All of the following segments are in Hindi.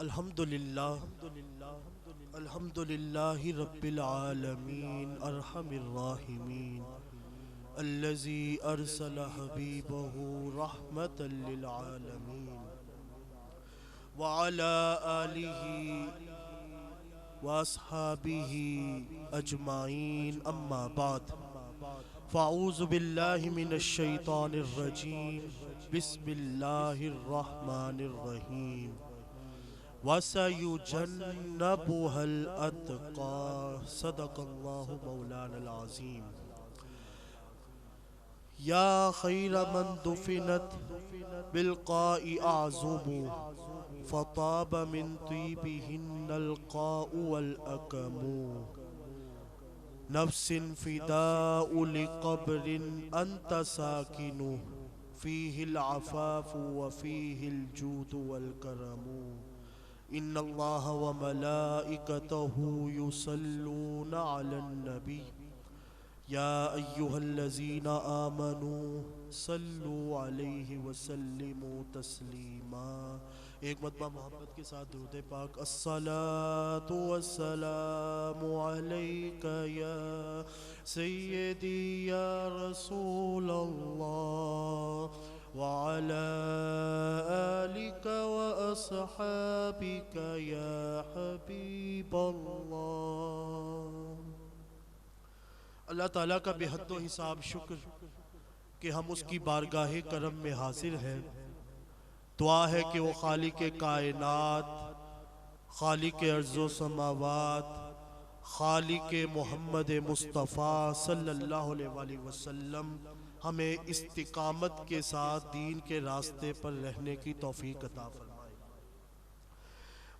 अल्हम्दुलिल्लाहि रब्बिल आलमीन अर्हमिर राहिमीन अल्लज़ी अरसल हबीबहु रहमतल लिल आलमीन व अला आलिहि व अस्हाबिहि अजमाइन अम्मा बाद फ़अऊज़ु बिल्लाहि मिनश शैतानिर रजीम बिस्मिल्लाहिर रहमानिर रहीम वसयुजन्नबुहल अत्क़ा सदक़ल्लाहु मौलानल अज़ीम। या खैर मन दुफ़िनत बिलक़ाइ आज़ुबु फ़ताब मिन तीबिहिन्नल क़ाउ वल अकमु नफ्सिन फ़िदाउ लिक़ब्रिन अंत साकिनु फ़ीहिल अफ़ाफ़ु व फ़ीहिल जूदु वल करमु इन्नल्लाह व मलाइकतहु युसल्लूना अलन नबी या अय्युहल्लज़ीना आमनू सल्लु अलैहि व सल्लिमू तस्लीमा। एक मरतबा मोहब्बत के साथ दुरूद पाक। अस्सलातु वस्सलामु अलैका या सय्यदी या रसूल अल्लाह व अला आलिका व अस्हाबिका या हबीब अल्लाह। अल्लाह ताला का बेहद हिसाब शुक्र कि हम उसकी बारगाह करम में हाजिर हैं। दुआ है कि वो खालिक कायनात, खालिक अर्ज़ो समावात, खालिक मोहम्मद मुस्तफ़ा सल्लल्लाहु अलैहि वसल्लम हमें इस्तिकामत के साथ दीन के रास्ते पर रहने की तौफीक अता फरमाए।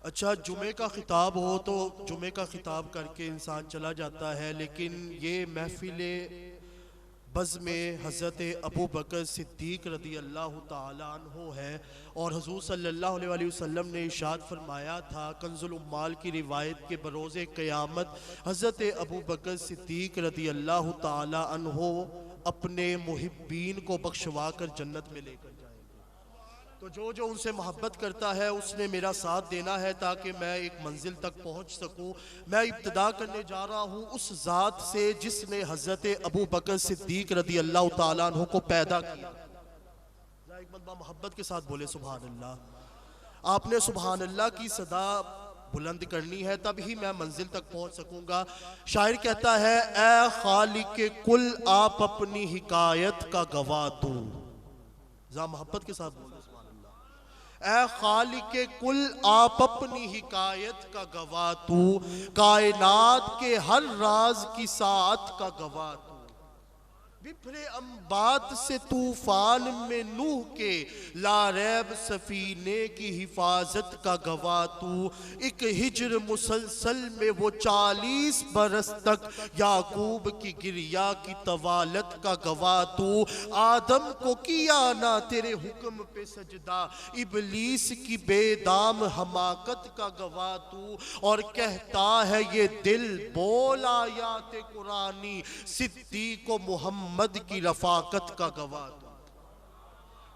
अच्छा, जुमे का खिताब हो तो जुमे का खिताब करके इंसान चला जाता है, लेकिन ये महफिल बज़ में हज़रत अबू बकर सिद्दीक़ रदी अल्लाह ताला अन्हु है और हुज़ूर सल्लल्लाहु अलैहि वसल्लम ने इरशाद फरमाया था, कंज़ुल उम्माल की रिवायत के बरोज़े क़यामत हज़रत अबू बकर सिद्दीक़ रदी अल्लाह ताला अन्हु अपने मुहिब्बीन को बख्शवा कर जन्नत में लेकर जाएंगे। तो जो जो उनसे मोहब्बत करता है उसने मेरा साथ देना है ताकि मैं एक मंजिल तक पहुंच सकूं। मैं इब्तिदा करने जा रहा हूं उस ज़ात से जिसने हज़रत अबू बकर सिद्दीक़ रदी अल्लाह ताला अन्हु को पैदा किया। एक बंदा मोहब्बत के साथ बोले सुभान अल्लाह। आपने सुभान अल्लाह की सदा बुलंद करनी है, तब ही मैं मंजिल तक पहुंच सकूंगा। शायर कहता है, ए खालिक कुल आप अपनी हिकायत का गवाह दो। जरा मोहब्बत के साथ बोले सुभान अल्लाह। ए खालिक कुल आप अपनी हिकायत का गवाह तू, कायनात के हर राज की साथ का गवाह तू। बिफरे अम्बात से तूफान में नूह के लारैब सफीने की हिफाजत का गवाह तू। एक हिज्र मुसलसल में वो 40 बरस तक याकूब की गिरिया की तवालत का गवाह तू। आदम को किया ना तेरे हुक्म पे सजदा, इबलीस की बेदाम हमाकत का गवाह तू। और कहता है ये दिल बोल आयात कुरानी, सिद्दीक़ को मोहम्मद की रफाकत का गवाह।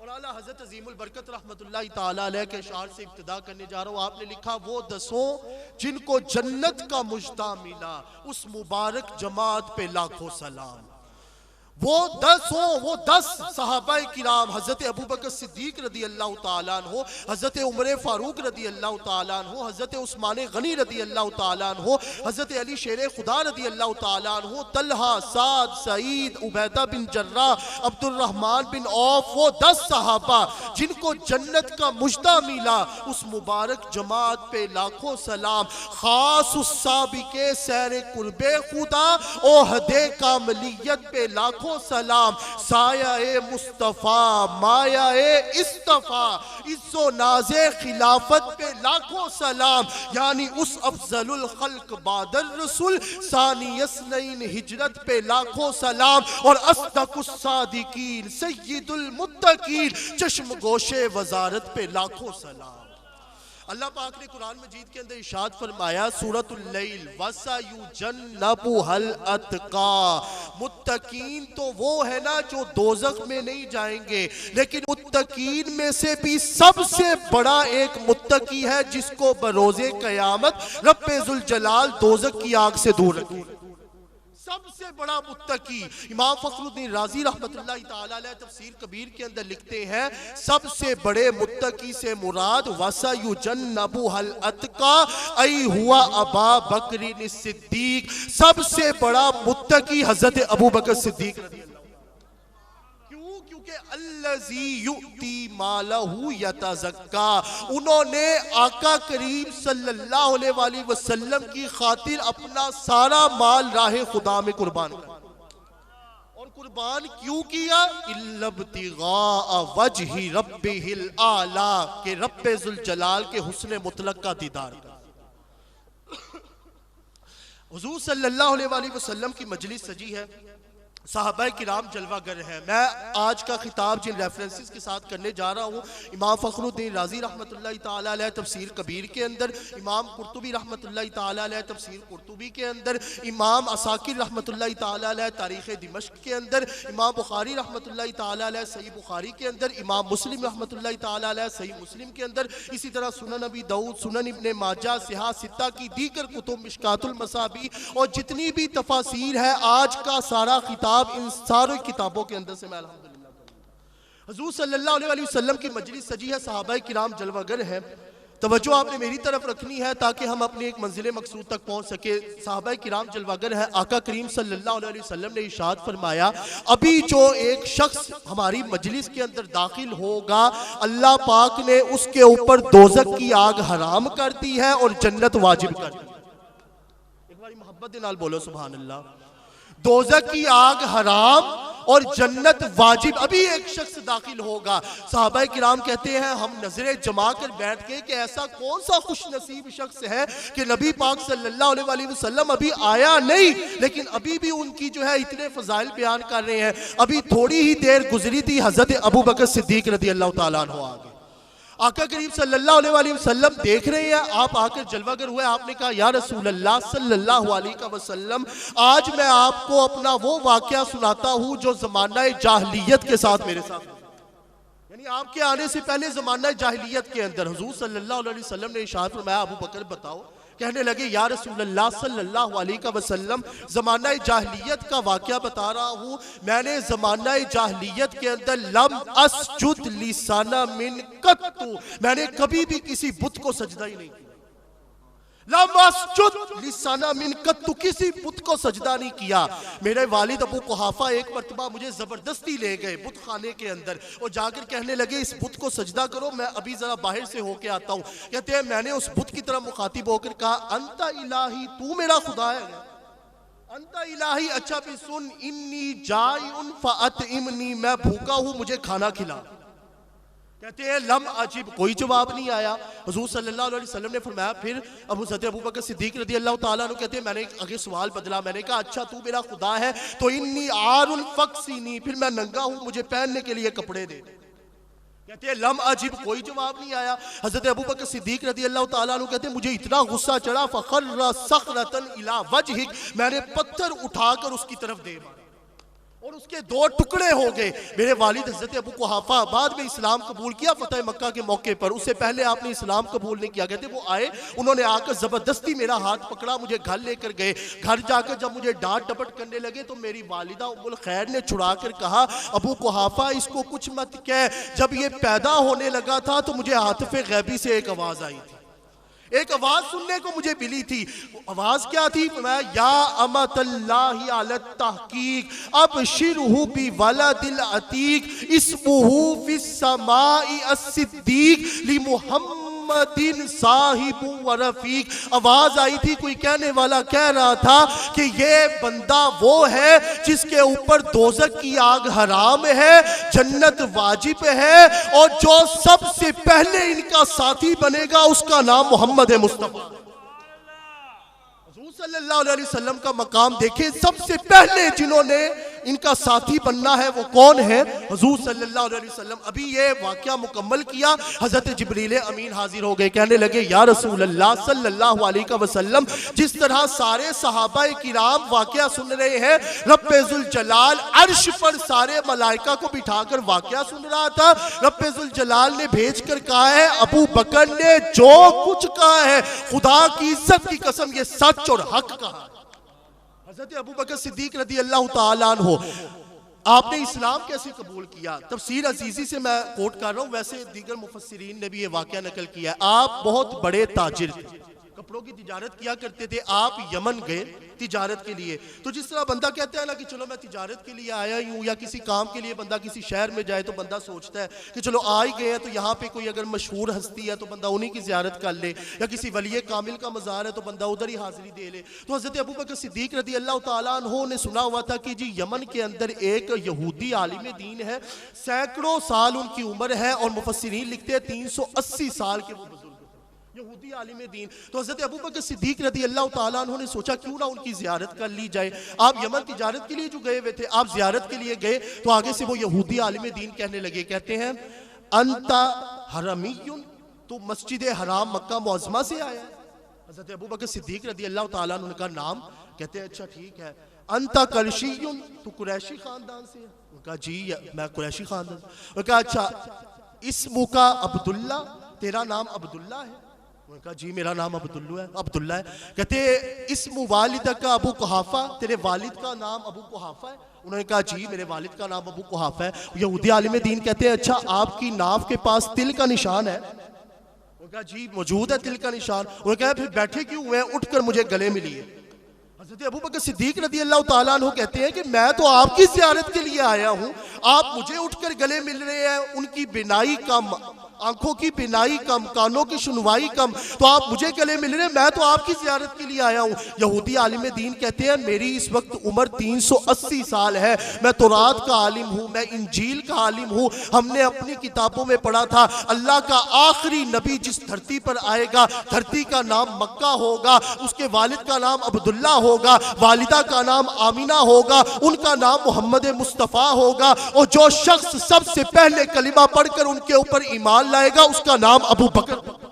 और आला हज़रत अज़ीमुल बरकत रहमतुल्लाहि ताला अलैह के अशआर से इब्तिदा करने जा रहा हूँ। आपने लिखा, वो दसों जिनको जन्नत का मुजदा मिला, उस मुबारक जमात पे लाखों सलाम। वो 10 सहाबाए किराम, हज़रत अबू बकर सिद्दीक़ रदी अल्लाह ताला अन्हु, हज़रत उमर फारूक रदी अल्लाह ताला अन्हु, हज़रत उस्मान गनी रदी अल्लाह ताला अन्हु, हज़रत अली शेर खुदा रदी अल्लाह ताला अन्हु, तलहा, साद, सईद, उबैदा बिन जर्राह, अब्दुर्रहमान बिन औफ, वो 10 सहाबा जिनको जन्नत का मुजदा मिला, उस मुबारक जमात पे लाखों सलाम। खास उस साबिके सैर कुर्बे खुदा, ओहदे कामलियत पे लाखों सलाम। साया ए मुस्तफा, माया ए इस्तफा, इज्जो नाज़े खिलाफत पे लाखों सलाम। यानी उस अफजलुल खल्क बादल रसूल, सानियस्नैन हिजरत पे लाखों सलाम। और अस्दकुस सादिकीन सय्यिदुल मुत्तकीन, चश्म गोशे वजारत पे लाखों सलाम। अल्लाह पाक ने कुरान मजीद के अंदर इरशाद फरमाया सूरतुल लैल वसयुजन्नबुहल अत्का, मुत्तकीन तो वो है ना जो दोज़ख में नहीं जाएंगे, लेकिन मुत्तकीन में से भी सबसे बड़ा एक मुत्तकी है जिसको बरोज़े क़यामत रब्बे ज़ुल जलाल दोज़ख की आग से दूर रखेगा। सबसे बड़ा मुत्तकी इमाम फखरुद्दीन राजी रहमतुल्लाहि ताला अलैह तफसीर कबीर के अंदर लिखते हैं, सबसे बड़े मुत्तकी से मुराद वसयुजन्नबुहल अत्का ऐ हुआ अबा बकर सिद्दीक, सबसे बड़ा मुत्तकी हजरत अबू बकर सिद्दीक रज़ी अल्लाह। क्यों? क्योंकि अल्लज़ी युती मालहू यतज़क्का, उन्होंने आका करीम सल्लल्लाहु अलैहि वसल्लम की खातिर अपना सारा माल राह खुदा में कुर्बान किया। और कुर्बान क्यों किया? इल्लब्तिगा वजही रब्बिहिल आला, के रब्बे ज़ुल जलाल के हुस्न मुतलक का दीदार। हुजूर सल्लल्लाहु अलैहि वसल्लम की मजलिस सजी है, साहबाए किराम जलवागर है। मैं आज का खिताब जिन रेफरेंसेस के साथ करने जा रहा हूँ, इमाम फखरुद्दीन राजी रहमतुल्लाहि ताला अलैह तफसीर कबीर के अंदर, इमाम कुर्तुबी रहमतुल्लाहि ताला अलैह तफसीर कुर्तुबी के अंदर, इमाम असाकिर रहमतुल्लाहि ताला अलैह तारीख़ दिमश्क के अंदर, इमाम बुखारी रहमतुल्लाहि ताला अलैह सही बुखारी के अंदर, इमाम मुस्लिम रहमतुल्लाहि ताला अलैह सही मुस्लिम के अंदर, इसी तरह सुनन अबी दाऊद, सुनन इब्ने माजा, सिहा सित्ता की दीगर कुतुब, मिशकातुल मसाबी और जितनी भी तफासीर है, आज का सारा खिताब इन सारी किताबों के अंदर से मैं अल्हम्दुलिल्लाह। हुजूर सल्लल्लाहु अलैहि वसल्लम की मजलिस सजी है, सहाबाए किराम जलवागर है। तवज्जो आपने मेरी तरफ रखनी है ताकि हम अपनी एक मंजिल मकसूद तक पहुंच सके। सहाबाए किराम जलवागर है। आका करीम सल्लल्लाहु अलैहि वसल्लम ने इरशाद फरमाया, अभी जो एक शख्स हमारी मजलिस के अंदर दाखिल होगा, अल्लाह पाक ने उसके ऊपर दोज़ख की आग हराम कर दी है और जन्नत वाजिब कर दी। एक बार मोहब्बत के नाल बोलो सुभान अल्लाह। दोज़ख की आग हराम और जन्नत वाजिब। अभी एक शख्स दाखिल होगा, सहाबाए किराम कहते हैं हम नजरें जमा कर बैठ गए कि ऐसा कौन सा खुश नसीब शख्स है कि नबी पाक सल्लल्लाहु अलैहि वसल्लम अभी आया नहीं, लेकिन अभी भी उनकी जो है इतने फजाइल बयान कर रहे हैं। अभी थोड़ी ही देर गुजरी थी, हजरत अबू बकर सिद्दीक रज़ी अल्लाह तआला अन्हु आ गए। आका करीम सल्लल्लाहु अलैहि वसल्लम देख रहे हैं, आप आकर जलवागर हुए। आपने कहा या रसूल अल्लाह सल्लल्लाहु अलैहि वसल्लम, आज मैं आपको अपना वो वाकया सुनाता हूँ जो जमाना जाहिलियत के साथ मेरे साथ, यानी आपके आने से पहले जमाना जाहिलियत के अंदर। हुजूर सल्लल्लाहु अलैहि वसल्लम ने इरशाद फरमाया, अबू बकर बताओ। कहने लगे या रसूल अल्लाह सल्लल्लाहु अलैहि वसल्लम, ज़माना जाहिलियत का वाक़या बता रहा हूँ। मैंने ज़माना जाहिलियत के अंदर लम अस्जुद लिसाना मिन कत्तु, मैंने कभी भी किसी बुत को सजदा ही नहीं किया। लम अस्जुद लिसाना मिन कत्तु, किसी बुत को सजदा नहीं किया। मेरे वालिद अबू कुहाफा एक मरतबा मुझे जबरदस्ती ले गए बुत खाने के अंदर और जाकर कहने लगे इस बुत को सजदा करो, मैं अभी जरा बाहर से होके आता हूँ। कहते हैं मैंने उस बुत की तरफ मुखातिब होकर कहा, अंता इलाही, तू मेरा खुदा है। अंता इलाही, अच्छा भी सुन, इन्नी जाइउन फअतइमनी, मैं भूखा हूँ मुझे खाना खिला। कहते हैं लम अजीब, कोई जवाब नहीं आया। हुजूर सल्लल्लाहु अलैहि वसल्लम ने फरमाया, फिर अबू बकर सिद्दीक रज़ी अल्लाह तआला अन्हु कहते हैं मैंने आगे सवाल बदला, मैंने कहा अच्छा तू मेरा खुदा है तो इन्नी आरुन फक्सिनी, फिर मैं नंगा हूं मुझे पहनने के लिए कपड़े दे। कहते हैं लम अजीब, कोई जवाब नहीं आया। हजरत अबू बकर सिद्दीक रज़ी अल्लाह तआला अन्हु कहते हैं मुझे इतना गुस्सा चढ़ा, फखर्र सखरतन इला वजहिक, मैंने पत्थर उठाकर उसकी तरफ दे मारा और उसके दो टुकड़े हो गए। मेरे वालिद हज़रत अबू कुहाफा बाद में इस्लाम कबूल किया फतेह मक्का के मौके पर, उससे पहले आपने इस्लाम कबूल नहीं किया। कहते वो आए, उन्होंने आकर जबरदस्ती मेरा हाथ पकड़ा, मुझे घर लेकर गए। घर जाकर जब मुझे डांट डपट करने लगे तो मेरी वालिदा उम्मुल खैर ने छुड़ा कर कहा, अबू कुहाफा इसको कुछ मत कह। जब ये पैदा होने लगा था तो मुझे आतिफ़े गैबी से एक आवाज़ आई थी, एक आवाज सुनने को मुझे मिली थी। आवाज क्या थी? मैं या अमतल्लाहि अला तहकीक अबशिरहु बि वलदिल अतीक इस्मुहु फिस समाई अस्सिद्दीक लि मुहम्मदिन साहिबु व रफीक। आवाज आई थी, कोई कहने वाला कह रहा था कि ये बंदा वो है जिसके ऊपर दोज़ख की आग हराम है, जन्नत वाजिब है और जो सबसे पहले इनका साथी बनेगा उसका नाम मोहम्मद है मुस्तफा। हुज़ूर सल्लल्लाहु अलैहि वसल्लम का मकाम देखें, सबसे पहले जिन्होंने इनका साथी बनना है वो कौन है? हुजूर सल्लल्लाहु अलैहि वसल्लम। अभी ये वाकया मुकम्मल किया, हजरत जिब्रील अमीन हाजिर हो गए, कहने लगे या रसूल अल्लाह सल्लल्लाहु अलैहि वसल्लम, जिस तरह सारे सहाबा किराम वाकया सुन रहे हैं, रब्बे जुल जलाल अर्श पर सारे मलाइका को बिठाकर वाकया सुन रहा था। रब्बे जुल जलाल ने भेज कर कहा है, अबू बकर ने जो कुछ कहा है खुदा की इज्जत की कसम ये सच और हक कहा। हज़रत अबू बकर सिद्दीक रज़ी अल्लाह ताला अन्हु, आपने इस्लाम कैसे कबूल किया? तफसीर अजीजी से मैं कोट कर रहा हूँ, वैसे दीगर मुफस्सिरीन ने भी ये वाकया नकल किया है। आप बहुत बड़े ताजिर थे, कपड़ों की तिजारत किया करते थे। आप यमन गए तिजारत के लिए, तो जिस तरह बंदा कहता है ना कि चलो मैं तिजारत के लिए आया ही हूँ, या किसी काम के लिए बंदा किसी शहर में जाए तो बंदा सोचता है कि चलो आ ही गए हैं, तो यहाँ पे कोई अगर मशहूर हस्ती है तो बंदा उन्हीं की ज़ियारत कर ले, या किसी वली कामिल का मज़ार है तो बंदा उधर ही हाजिरी दे ले। तो हज़रत अबू बकर सिद्दीक रज़ी अल्लाह ताला अन्हु ने सुना हुआ था कि जी यमन के अंदर एक यहूदी आलिम दीन है, सैकड़ों साल उनकी उम्र है, और मुफस्सिरीन लिखते हैं 380 साल के वो यहूदी आलिम दीन। तो हज़रत अबू बकर सिद्दीक रज़ी अल्लाह ताला अन्हु ने सोचा क्यों ना उनकी ज़ियारत कर ली जाए। आप यमन तिजारत के लिए जो गए हुए थे, आप ज़ियारत के लिए गए, तो आगे से वो यहूदी आलिम दीन कहने लगे, कहते हैं अंता हरमीयुन, तो मस्जिद हराम मक्का मुअज़्ज़मा से आया है। हज़रत अबू बकर सिद्दीक रज़ी अल्लाह ताला अन्हु का नाम, कहते हैं अच्छा ठीक है। अंता कुरैशियुन, तो कुरैशी खानदान से है? उनका जी मैं कुरैशी खानदान। उनका अच्छा इस्मु का अब्दुल्ला, तेरा नाम अब्दुल्ला है? उनका जी मेरा नाम अब्दुल्ला है। कहते इस्मु वालिदा का अबू कुहाफा, तेरे वालिद का नाम अबू कुहाफा है? उन्होंने कहा जी मेरे वालिद का नाम अबू कुहाफा है। यहूदी आलिम दीन कहते हैं अच्छा आपकी नाव के पास तिल का निशान है? उनका जी मौजूद है तिल का निशान। उन्होंने कहा फिर बैठे क्यों हुए हैं, उठकर मुझे गले मिलिए। हज़रत अबू बकर सिद्दीक रज़ी अल्लाह ताला अन्हु कहते हैं कि मैं तो आपकी ज़ियारत के लिए आया हूँ, आप मुझे उठकर गले मिल रहे हैं। उनकी बिनाई कम, आंखों की बिनाई कम, कानों की सुनवाई कम, तो आप मुझे गले मिल रहे हैं, मैं तो आपकी ज़ियारत के लिए आया हूँ। यहूदी आलिम दीन कहते हैं मेरी इस वक्त उम्र 380 साल है, मैं तौरात का आलिम हूँ, मैं इंजील का आलिम हूँ। हमने अपनी किताबों में पढ़ा था अल्लाह का आखिरी नबी जिस धरती पर आएगा, धरती का नाम मक्का होगा, उसके वालिद का नाम अब्दुल्ला होगा, वालिदा का नाम आमीना होगा, उनका नाम मोहम्मद मुस्तफ़ा होगा, और जो शख्स सबसे पहले कलिमा पढ़कर उनके ऊपर ईमान लाएगा उसका नाम अबू बकर।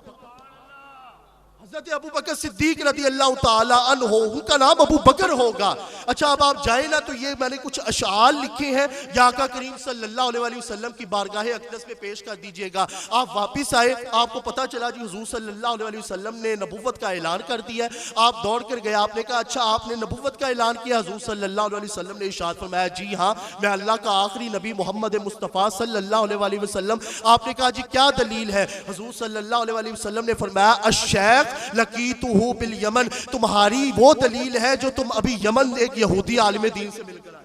हज़रत अबू बकर सिद्दीक रज़ी अल्लाह ताला अन्हु, उनका नाम अबू बकर होगा। अच्छा अब आप जाए ना तो ये मैंने कुछ अशार लिखे हैं, या आका करीम सल्लल्लाहु अलैहि वसल्लम की बारगाह अक़दस में पेश कर दीजिएगा। आप वापस आए, आपको पता चला जी हुज़ूर सल्लल्लाहु अलैहि वसल्लम ने नबुव्वत का ऐलान कर दिया है। आप दौड़ कर गए, आपने कहा अच्छा आपने नबुव्वत का ऐलान किया? हुज़ूर सल्लल्लाहु अलैहि वसल्लम ने इरशाद फरमाया जी हाँ मैं अल्लाह का आखिरी नबी मोहम्मद मुस्तफ़ा सल्लल्लाहु अलैहि वसल्लम। आपने कहा जी क्या दलील है? हुज़ूर सल्लल्लाहु अलैहि वसल्लम ने फरमाया अश्शैख लकीतुहु बिल यमन, तुम्हारी वो दलील है जो तुम अभी यमन एक यहूदी आलिम दीन से मिलकर आए।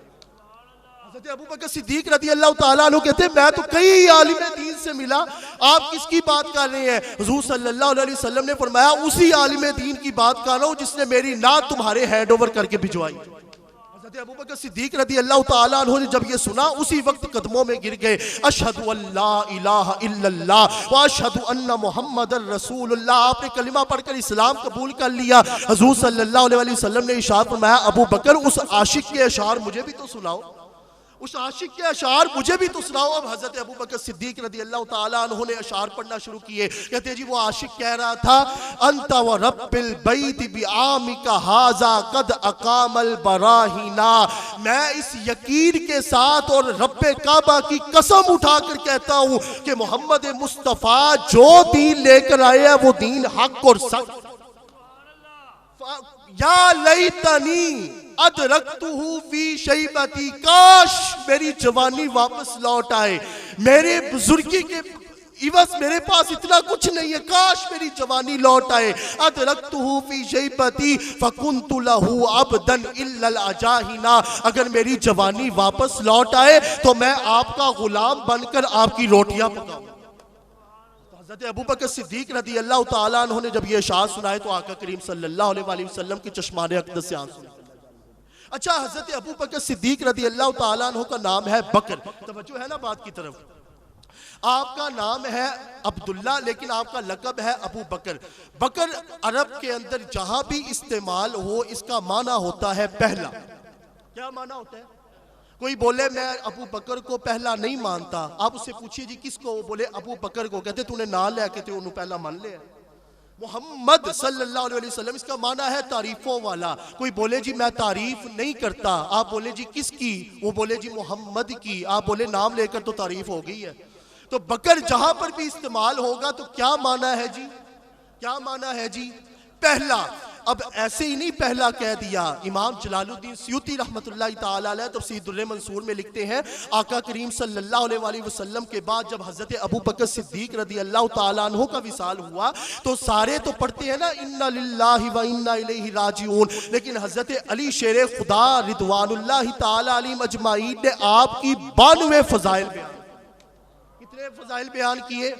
हज़रत अबू बकर सिद्दीक रज़ी अल्लाह ताला अन्हु कहते हैं मैं तो कई आलिम दीन से मिला, आप किसकी बात कर रहे हैं? हुज़ूर सल्लल्लाहु अलैहि वसल्लम ने फरमाया उसी आलिम दीन की बात कर रहा हूँ जिसने मेरी नात तुम्हारे हैंड ओवर करके भिजवाई। हज़रत अबू बकर सिद्दीक रज़ी अल्लाह ताला अन्हु ने जब ये सुना उसी वक्त कदमों में गिर गए। अशहदु अल्ला इलाहा इल्लल्लाह व अशहदु अन्ना मुहम्मदर रसूलुल्लाह, आपने कलिमा पढ़कर इस्लाम कबूल कर लिया। हुज़ूर सल्लल्लाहु अलैहि वसल्लम ने इरशाद फरमाया अबू बकर उस आशिक के अशार मुझे भी तो सुनाओ, उस आशिक के अशार मुझे भी तो सुनाओ। अब हज़रत अबू बकर सिद्दीक रज़ी अल्लाह ताला अन्हु ने अशार पढ़ना शुरू किए। कहते हैं जी वो आशिक कह रहा था अंता व रब्बिल बैत बिआमिका हाज़ा कद अकामल बराहिना, मैं इस यकीन के साथ और रब्बे काबा की कसम उठाकर कहता हूँ कि मोहम्मद मुस्तफ़ा जो दीन लेकर आए हैं वो दीन हक और सच। या लैतनी अदरक्तुहु फी शैबती, काश मेरी जवानी वापस लौट आए, मेरे बुजुर्गी के इवस मेरे पास इतना कुछ नहीं है, काश मेरी जवानी लौट आए। अदरक्तुहु फी शैबती फकुन्तु लहू अब्दन इल्लल अजाहिना, अगर मेरी जवानी वापस लौट आए तो मैं आपका गुलाम बनकर आपकी रोटियां पकाऊं। हज़रत अबू बकर सिद्दीक रज़ी अल्लाह ताला अन्हु ने जब ये इरशाद सुनाए तो आका करीम सल्लल्लाहु अलैहि वसल्लम के चश्माने अक़दस से आंसू। अच्छा हज़रत अबू बकर सिद्दीक रज़ी अल्लाह ताला अन्हु का नाम है बकर। तवज्जो है ना बात की तरफ? आपका नाम है अब्दुल्ला लेकिन आपका लक़ब है अबू बकर। बकर अरब के अंदर जहां भी इस्तेमाल हो इसका माना होता है पहला। क्या माना होता है? कोई बोले मैं अबू बकर को पहला नहीं मानता, आप उससे पूछिए जी किसको, वो बोले अबू बकर को। कहते तूने ना लेके ते उन्होंने पहला मान लिया। मोहम्मद सल्लल्लाहु अलैहि वसल्लम इसका माना है तारीफों वाला। कोई बोले जी मैं तारीफ नहीं करता, आप बोले जी किसकी, वो बोले जी मोहम्मद की, आप बोले नाम लेकर तो तारीफ हो गई है। तो बकर जहां पर भी इस्तेमाल होगा तो क्या माना है जी, क्या माना है जी, पहला। अब ऐसे ही नहीं पहला कह दिया, इमाम जलालुद्दीन सयूती रहमतुल्लाह ताला अलैह तफसीर दुर्र मंसूर में लिखते हैं, आका करीम सल्लल्लाहु अलैहि वसल्लम के बाद जब हजरत अबू बकर सिद्दीक रदी अल्लाह ताला अन्हु का विसाल हुआ तो सारे तो पढ़ते हैं ना इन्ना लिल्लाहि व इन्ना इलैहि राजिऊन, लेकिन हजरत अली शेर खुदा रिदवानुल्लाह ताला अलैहिम अजमाइन ने आपकी 92 फजाइल बयान, कितने फजाइल बयान किए,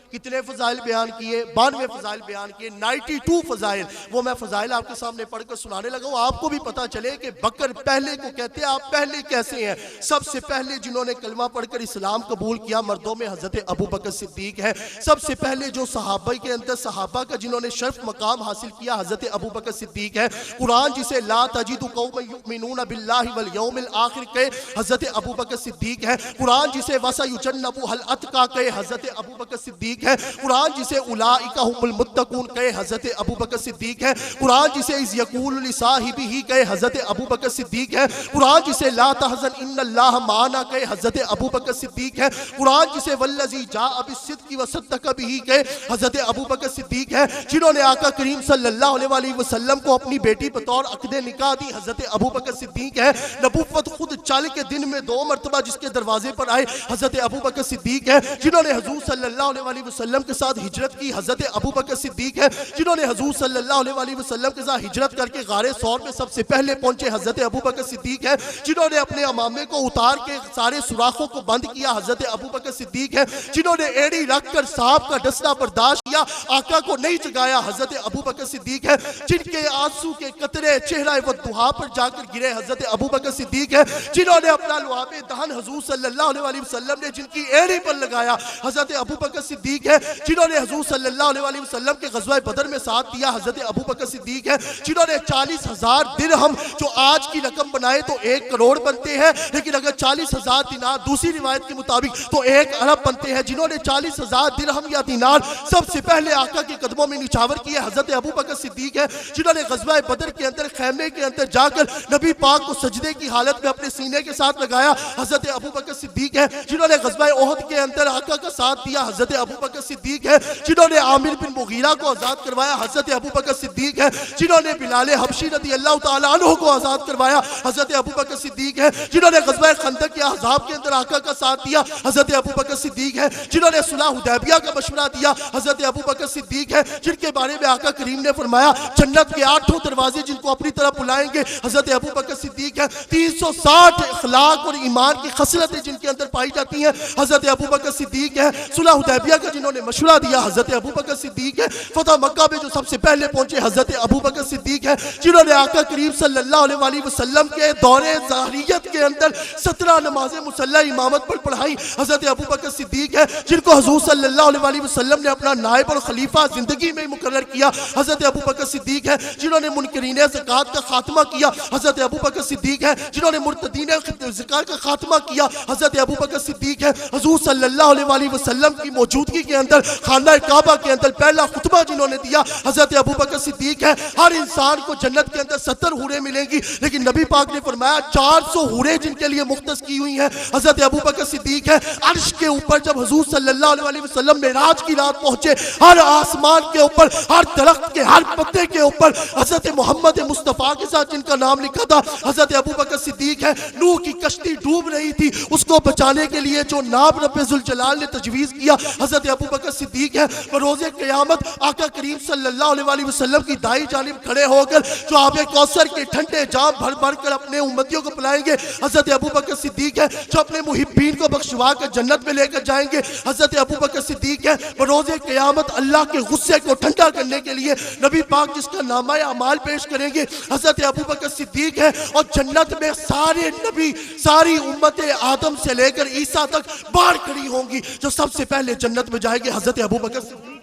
कितने फजाइल बयान किए, 92 फजाइल बयान किए, 92 फजाइल। वो मैं फजाइल आपके सामने पढ़कर सुनाने लगा हूं, आपको भी पता चले कि बकर पहले को कहते हैं। आप पहले कैसे हैं? सबसे पहले जिन्होंने कलमा पढ़कर इस्लाम कबूल किया मर्दों में हजरत अबू बकर सिद्दीक है। सबसे पहले जो सहाबा के अंदर सहाबा का जिन्होंने शर्फ मकाम हासिल किया हजरत अबू बकर सिद्दीक है। कुरान जिसे ला तजिदु कौमन युमिनूना बिल्लाहि वल यौमिल आखिर के हजरत अबू बकर सिद्दीक है। कुरान जिसे वसा युजन्नबु हल अतका के हजरत अबू बकर सिद्दीक है। कुरान जिसे उलाइका हुमुल मुत्तकून कहे हजरत अबू बकर सिद्दीक है। कुरान जिसे इज़ यकूलु लिसाहिबिही कहे हजरत अबू बकर सिद्दीक है। कुरान जिसे ला तहज़न इन्नल्लाह माना कहे हजरत अबू बकर सिद्दीक है। कुरान जिसे वल्लज़ी जाअ बिस्सिद्क़ि व सद्दक़ बिही कहे हजरत अबू बकर सिद्दीक है। जिन्होंने आका करीम सल्लल्लाहु अलैहि वसल्लम को अपनी बेटी बतौर अक़्दे निकाह दी हजरत अबू बकर सिद्दीक है। नबुव्वत खुद चल के दिन में 2 मरतबा जिसके दरवाजे पर आए हजरत अबू बकर सिद्दीक है। जिन्होंने हुज़ूर सल्लल्लाहु अलैहि वसल्लम के साथ हिजरत की हजरत अबू बकर सिद्दीक है। जिन्होंने हुज़ूर सल्लल्लाहु अलैहि वसल्लम के साथ हिजरत करके गारे सौर में सबसे पहले पहुंचे हजरत अबू बकर सिद्दीक है। जिन्होंने अपने अमामे को उतार के सारे सुराखों को बंद किया हजरत अबू बकर सिद्दीक है। जिन्होंने एड़ी रखकर सांप का डसना बर्दाश्त किया आका को नहीं जगाया हजरत अबू बकर सिद्दीक है। जिनके आंसू के कतरे चेहरा व दुहा पर जाकर गिरे हजरत अबू बकर सिद्दीक है। जिन्होंने अपना लुआबे दहन हुज़ूर सल्लल्लाहु अलैहि वसल्लम ने जिनकी एड़ी पर लगाया हजरत अबू बकर सिद्दीक है। जिन्होंने हुज़ूर सल्लल्लाहु अलैहि वसल्लम के ग़ज़वा बदर में साथ दिया हजरत अबू बकर सिद्दीक है। जिन्होंने 40,000 दिरहम जो आज की रकम बनाए तो 1 करोड़ बनते हैं, लेकिन अगर 40,000 दिनार दूसरी रिवायत के मुताबिक तो 1 अरब बनते हैं। जिन्होंने 40,000 दिरहम या दिनार सबसे पहले आका के कदमों में निछावर किए हजरत अबू बकर सिद्दीक है। जिन्होंने ग़ज़वा बदर के अंदर खैमे के अंदर जाकर नबी पाक को सजदे की हालत में अपने सीने के साथ लगाया हजरत अबू बकर सिद्दीक है। जिन्होंने ग़ज़वा ओहद के अंदर आका का साथ दिया हजरत अबू बकर सिद्दीक है। जिन्होंने आमिर बिन मुगीरा को आजाद करवाया हजरत अबू बकर सिद्दीक है। जिन्होंने बिलाल हबशी रदी अल्लाह ताला अन्हु को आजाद करवाया हजरत अबू बकर सिद्दीक है। जिन्होंने ग़ज़वा खंदक के अहज़ाब के अंदर आका का साथ दिया हजरत अबू बकर सिद्दीक है। जिन्होंने सुलह हुदैबिया का मशवरा दिया हजरत अबू बकर सिद्दीक है। जिनके बारे में आका करीम ने फरमाया जन्नत के 8 दरवाजे जिनको अपनी तरफ बुलाएंगे हजरत अबू बकर सिद्दीक है। 360 अखलाक और ईमान की खसलतें जिनके अंदर पाई जाती हैं हजरत अबू बकर सिद्दीक है। सुलह हुदैबिया का जिन्होंने मशवरा दिया हजरत अबू बकर सिद्दीक है। फतह मक्का में जो सबसे पहले पहुंचे हजरत अबू बकर सिद्दीक है। जिन्होंने आका करीम सल्लल्लाहु अलैहि वसल्लम के दौरे ज़ाहिरियत के अंदर 17 नमाज़ें मुसल्ला इमामत पर पढ़ाई हजरत अबू बकर सिद्दीक है। जिनको हुज़ूर सल्लल्लाहु अलैहि वसल्लम ने अपना नायब और खलीफा जिंदगी में मुकर्रर किया हजरत अबू बकर सिद्दीक है। जिन्होंने मुनकरीन ज़कात का खात्मा किया हजरत अबू बकर सिद्दीक है। जिन्होंने मुर्तदीन ज़कात का खात्मा किया हजरत अबू बकर सिद्दीक है। हुज़ूर सल्लल्लाहु अलैहि वसल्लम की मौजूदगी के अंदर खाना काबा के अंदर पहला खुतबा जिन्होंने दिया हजरत अबू बकर सिद्दीक है। हर इंसान को जन्नत के अंदर 70 हूरें मिलेंगी, लेकिन नबी पाक ने फरमाया 400 हूरें जिनके लिए मुख्तस की हुई हैं हजरत अबू बकर सिद्दीक है। अर्श के ऊपर जब हुज़ूर सल्लल्लाहु अलैहि वसल्लम मेराज की रात पहुंचे, हर आसमान के ऊपर हर दरख्त के हर पत्ते के ऊपर हजरत मोहम्मद मुस्तफ़ा के साथ जिनका नाम लिखा था हजरत अबू बकर सिद्दीक है। नूह की कश्ती डूब रही थी, उसको बचाने के लिए जो नाम रब्बे जुल जलाल ने तजवीज़ किया हजरत अबू बकर सिद्दीक है। रोज़े क़यामत आका करीम सल्लल्लाहु अलैहि वसल्लम की दाई जानिब खड़े होकर जो आबे कौसर के ठंडे जाम भर भर कर अपने उम्मतियों को पिलाएंगे हजरत अबू बकर सिद्दीक है। जो अपने मुहिब्बीन को बख्शवा कर जन्नत में लेकर जाएंगे हजरत अबू बकर सिद्दीक है। रोज़े क़यामत अल्लाह के गुस्से को ठंडा करने के लिए नबी पाक जिसका नामा अमाल पेश करेंगे हजरत अबू बकर सिद्दीक है। और जन्नत में सारे नबी सारी उम्मत आदम से लेकर ईसा तक बाहर खड़ी होंगी, जो सबसे पहले जन्नत में जाएंगे हजरत अबू बकर सिद्दीक।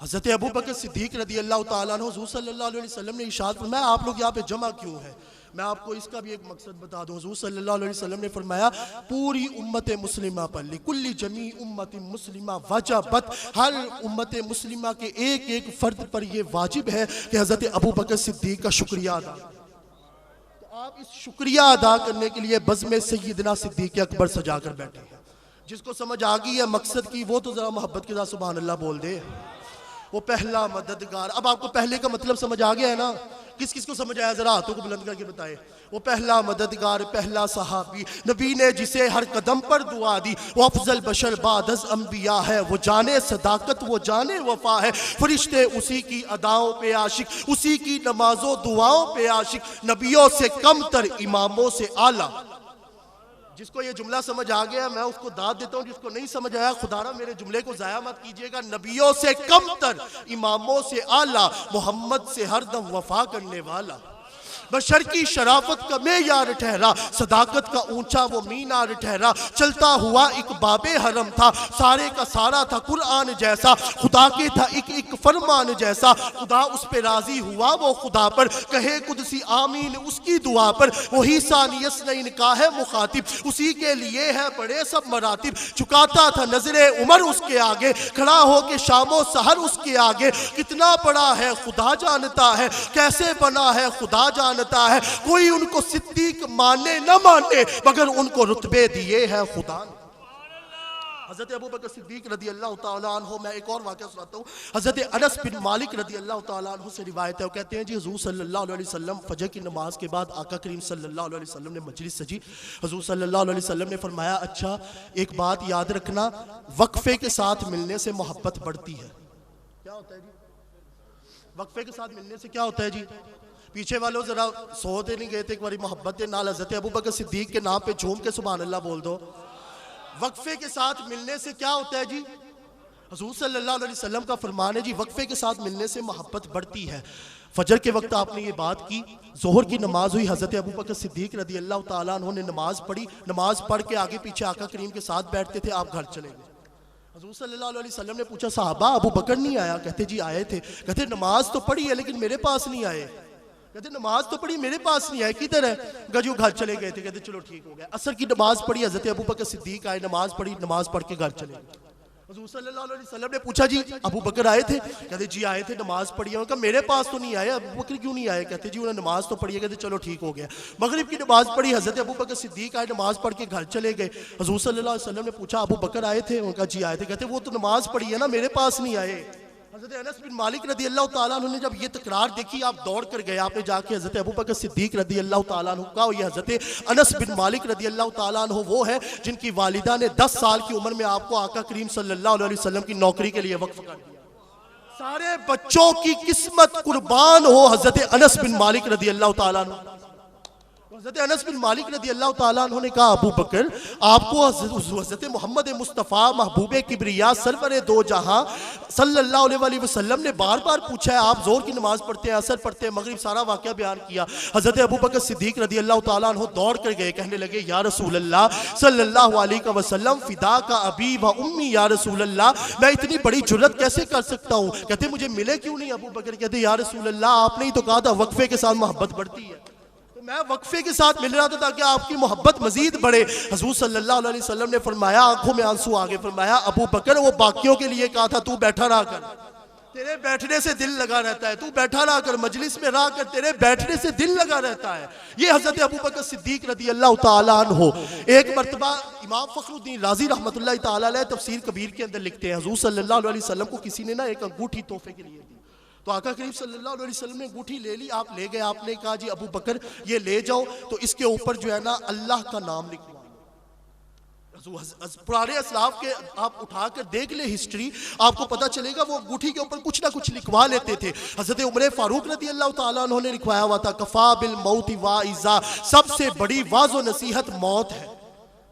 हज़रत अबू बकर सिद्दीक रदी अल्लाह ताला अन्हु हुज़ूर सल्लल्लाहु अलैहि वसल्लम ने इरशाद फरमाया, आप लोग यहाँ पे जमा क्यों है? मैं आपको इसका भी एक मकसद बता दूं। हुज़ूर सल्लल्लाहु अलैहि वसल्लम ने फरमाया, पूरी उम्मत मुस्लिमा पर लिकुल्ली जमी उम्मत मुस्लिमा वजबत, हर उम्मत मुस्लिमा के एक एक फर्द पर यह वाजिब है कि हज़रत अबू बकर सिद्दीक का शुक्रिया अदा। तो आप इस शुक्रिया अदा करने के लिए बज़्म सय्यदना सिद्दीक अकबर सजा कर बैठे हैं। जिसको समझ आ गई है मकसद की, वो तो ज़रा मोहब्बत के साथ सुभान अल्लाह बोल दे। वो पहला मददगार। अब आपको पहले का मतलब समझ आ गया है ना? किस किस को समझ आया? जरा हाथों को बुलंद करके बताए। वो पहला मददगार, पहला सहाबी, नबी ने जिसे हर कदम पर दुआ दी, वो अफजल बशर बादज़ अंबिया है, वो जाने सदाकत, वो जाने वफा है। फरिश्ते उसी की अदाओं पे आशिक, उसी की नमाजों दुआओं पे आशिक, नबियों से कम तर, इमामों से आला। जिसको ये जुमला समझ आ गया मैं उसको दाद देता हूँ, जिसको नहीं समझ आया खुदारा मेरे जुमले को जाया मत कीजिएगा। नबियों से कम तर, इमामों से आला, मोहम्मद से हरदम वफा करने वाला, बशर की शराफत का मेयार ठहरा, सदाकत का ऊंचा वो मीनार ठहरा। चलता हुआ एक बाबे हरम था, सारे का सारा था कुरान जैसा, खुदा के था एक एक फरमान जैसा। खुदा उस पे राजी हुआ वो खुदा पर, कहे कुदसी आमीन उसकी दुआ पर। वही सानियस ने इनका है मुखातिब, उसी के लिए है बड़े सब मरातिब। चुकाता था नजरे उमर उसके आगे, खड़ा हो के शामो सहर उसके आगे। कितना बड़ा है खुदा जानता है, कैसे बना है खुदा जानता है। कोई उनको सिद्दीक माने न माने, मगर उनको रुतबे दिए हैं खुदा ने। हज़रत अबू बकर सिद्दीक रदी अल्लाह ताला अन्हु, मैं एक और वाक़या सुनाता हूँ। हज़रत अनस बिन मालिक रदी अल्लाह ताला अन्हु से रिवायत है, वो कहते हैं जी हुज़ूर सल्लल्लाहु अलैहि वसल्लम फजर की नमाज के बाद आका करीम सल्लल्लाहु अलैहि वसल्लम ने मजलिस सजी। हुज़ूर सल्लल्लाहु अलैहि वसल्लम ने फरमाया, अच्छा एक बात याद रखना, वक्फे के साथ मिलने से मोहब्बत बढ़ती है। क्या होता है जी? वक्फे के साथ मिलने से क्या होता है जी? पीछे वालों जरा सोते नहीं गए थे एक बारी मोहब्बत के नाल हज़रत अबू बकर सिद्दीक के नाम पे झूम के सुभान अल्लाह बोल दो। वक्फे के साथ मिलने से क्या होता है जी? हुज़ूर सल्लल्लाहु अलैहि वसल्लम का फरमान है जी, वक्फे के साथ मिलने से मोहब्बत बढ़ती है। फजर के वक्त आपने ये बात की, जोहर की नमाज हुई, हज़रत अबू बकर सिद्दीक रदी अल्लाह ताला अन्हु ने नमाज पढ़ी। नमाज पढ़ के आगे पीछे आका करीम के साथ बैठते थे, आप घर चले गए। हुज़ूर सल्लल्लाहु अलैहि वसल्लम ने पूछा, साहबा अबू बकर नहीं आया? कहते जी आए थे। कहते नमाज तो पढ़ी है लेकिन मेरे पास नहीं आए। कहते नमाज तो पढ़ी मेरे पास नहीं आए, किधर है? गजू घर चले गए थे। कहते चलो ठीक हो गया। असर की नमाज पढ़ी, हज़रत अबू बकर सिद्दीक आए, नमाज पढ़ी, नमाज पढ़ के घर चले गए। हुज़ूर सल्लल्लाहु अलैहि वसल्लम ने पूछा, जी अबू बकर आए थे? कहते जी आए थे, नमाज पढ़ी है। उनका मेरे पास तो नहीं आए, अबू बकर क्यों नहीं आए? कहते जी उन्होंने नमाज तो पढ़ी है। कहते चलो ठीक हो गया। मगरिब की नमाज पढ़ी, हज़रत अबू बकर सिद्दीक आए, नमाज पढ़ के घर चले गए। हुज़ूर सल्लल्लाहु अलैहि वसल्लम ने पूछा, अबू बकर आए थे? उनका जी आए थे। कहते वो तो नमाज पढ़ी है ना, मेरे पास नहीं आए। हज़रत अनस बिन मालिक रदी अल्लाह ताला अन्हु ने जब ये तकरार देखी, आप दौड़ कर गए, आपने जाके हज़रत अबू बकर सिद्दीक रदी अल्लाह ताला अन्हु का, ये हज़रत अनस बिन मालिक रदी अल्लाह ताला अन्हु वो है जिनकी वालिदा ने 10 साल की उम्र में आपको आका करीम सल्लल्लाहु अलैहि वसल्लम की नौकरी के लिए वक्फ कर दिया। सारे बच्चों की किस्मत कुर्बान हो हज़रत अनस बिन मालिक रदी अल्लाह ताला अन्हु। हज़रत अनस बिन मालिक रदी अल्लाह ताला अन्हु ने कहा, अबू बकर आपको हज़रत मोहम्मद मुस्तफ़ा महबूब किब्रिया सरवर दो जहां सल्लल्लाहु अलैहि वसल्लम ने बार बार पूछा है, आप जोर की नमाज पढ़ते हैं, असर पढ़ते हैं, मगरिब, सारा वाक़या बयान किया। हज़रत अबू बकर सिद्दीक रदी अल्लाह ताला अन्हु दौड़ कर गए, कहने लगे, या रसूल अल्लाह सल्लल्लाहु अलैहि वसल्लम, फिदा का अबी व उम्मी, या रसूल अल्लाह मैं इतनी बड़ी जुर्रत कैसे कर सकता हूँ? कहते मुझे मिले क्यों नहीं अबू बकर? कहते या रसूल अल्लाह आपने ही तो कहा था वक्फे के साथ मोहब्बत बढ़ती है, मैं वक्फे के साथ मिल रहा था ताकि आपकी मोहब्बत मजीद बढ़े। हुज़ूर सल्लल्लाहु अलैहि वसल्लम ने फरमाया, आंखों में आंसू आगे, फरमाया अबू बकर वो बाकियों के लिए कहा था, तू बैठा रहा कर, तेरे बैठने से दिल लगा रहता है, तू बैठा रहा कर, मजलिस में रहा कर, तेरे बैठने से दिल लगा रहता है। ये हज़रत अबू बकर सिद्दीक रदी अल्लाह ताला अन्हु। एक मरतबा इमाम फखरुद्दीन राजी रहमतुल्लाह ताला अलैह तफसीर कबीर के अंदर लिखते हैं, हुज़ूर सल्लल्लाहु अलैहि वसल्लम को किसी ने ना एक अंगूठी तोहफे के लिए दी, तो आका करीम सल्लल्लाहु अलैहि वसल्लम ने अंगूठी ले ली, आप ले गए, आपने कहा जी अबू बकर ये ले जाओ, तो इसके ऊपर जो है ना अल्लाह का नाम लिखवा। पुराने असलाफ के आप उठाकर देख ले हिस्ट्री, आपको पता चलेगा वो अंगूठी के ऊपर कुछ ना कुछ लिखवा लेते थे। हज़रत उमर फारूक रदी अल्लाह ताला अन्हु ने लिखवाया हुआ था, कफा बिल मौत वाइज़ा, सबसे बड़ी वाज़ो नसीहत मौत है।